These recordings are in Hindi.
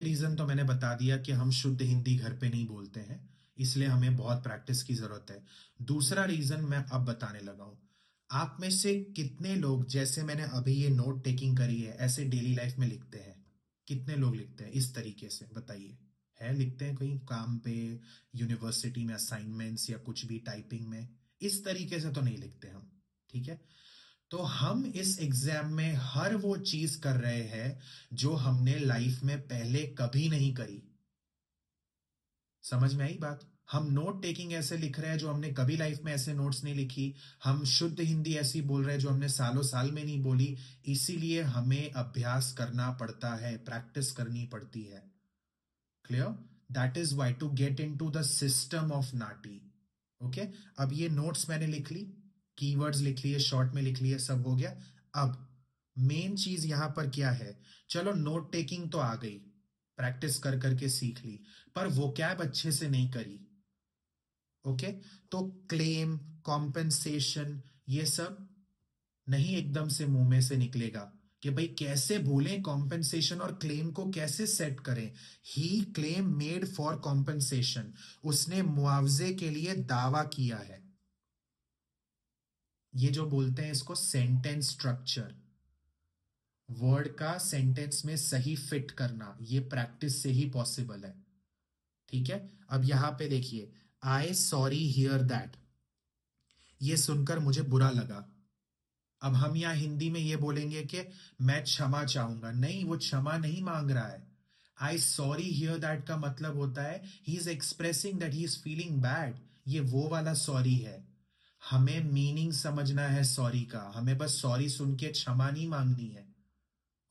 रीजन तो मैंने बता दिया कि हम शुद्ध हिंदी घर पे नहीं बोलते हैं, इसलिए हमें बहुत प्रैक्टिस की जरूरत है। दूसरा रीजन मैं अब बताने लगा हूं। आप में से कितने लोग, जैसे मैंने अभी ये नोट टेकिंग करी है, ऐसे डेली लाइफ में लिखते हैं? कितने लोग लिखते हैं इस तरीके से, बताइए। है लिखते हैं कहीं काम पे, यूनिवर्सिटी में असाइनमेंट्स या कुछ भी टाइपिंग में? इस तरीके से तो नहीं लिखते हम। ठीक है। तो हम इस एग्जाम में हर वो चीज कर रहे हैं जो हमने लाइफ में पहले कभी नहीं करी। समझ में आई बात? हम नोट टेकिंग ऐसे लिख रहे हैं जो हमने कभी लाइफ में ऐसे नोट्स नहीं लिखी। हम शुद्ध हिंदी ऐसी बोल रहे हैं जो हमने सालों साल में नहीं बोली। इसीलिए हमें अभ्यास करना पड़ता है, प्रैक्टिस करनी पड़ती है। Clear? That is why to get in to the system of नाटी। ओके। अब ये नोट्स मैंने लिख ली, कीवर्ड्स लिख लिए, शॉर्ट में लिख लिए, सब हो गया। अब मेन चीज यहां पर क्या है? चलो नोट टेकिंग तो आ गई, प्रैक्टिस कर करके सीख ली, पर वोकैब अच्छे से नहीं करी। ओके। तो क्लेम, कॉम्पेंसेशन, ये सब नहीं एकदम से मुंह में से निकलेगा कि भाई कैसे बोलें कॉम्पेंसेशन और क्लेम को कैसे सेट करें। ही क्लेम मेड फॉर कॉम्पेंसेशन, उसने मुआवजे के लिए दावा किया है। ये जो बोलते हैं इसको सेंटेंस स्ट्रक्चर, वर्ड का सेंटेंस में सही फिट करना, ये प्रैक्टिस से ही पॉसिबल है। ठीक है। अब यहां पे देखिए, आई सॉरी हियर दैट, ये सुनकर मुझे बुरा लगा। अब हम यहां हिंदी में ये बोलेंगे कि मैं क्षमा चाहूंगा, नहीं, वो क्षमा नहीं मांग रहा है। आई सॉरी हियर दैट का मतलब होता है he is expressing that he is feeling bad. ये वो वाला सॉरी है। हमें मीनिंग समझना है सॉरी का, हमें बस सॉरी सुन के क्षमा नहीं मांगनी है।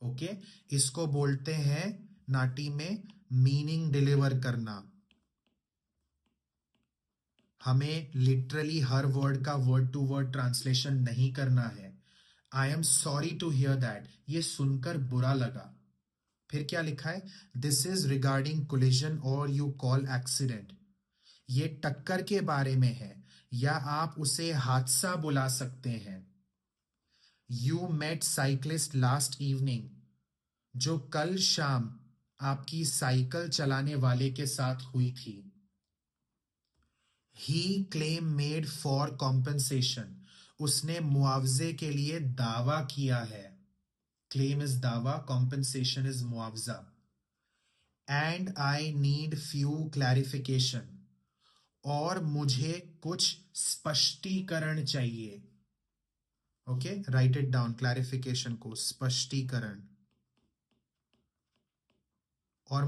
ओके। इसको बोलते हैं नाटी में मीनिंग डिलीवर करना। हमें लिटरली हर वर्ड का वर्ड टू वर्ड ट्रांसलेशन नहीं करना है। I am sorry to hear that, ये सुनकर बुरा लगा। फिर क्या लिखा है? दिस इज रिगार्डिंग कोलिजन और यू कॉल एक्सीडेंट, ये टक्कर के बारे में है या आप उसे हादसा बुला सकते हैं। You met cyclist last evening, जो कल शाम आपकी साइकिल चलाने वाले के साथ हुई थी। ही क्लेम मेड फॉर कॉम्पेंसेशन, उसने मुआवजे के लिए दावा किया है। क्लेम इज दावा, कॉम्पेंसेशन इज मुआवजा। And I need few clarification, और मुझे कुछ स्पष्टीकरण चाहिए। Okay, right it down, clarification को, स्पष्टीकरण।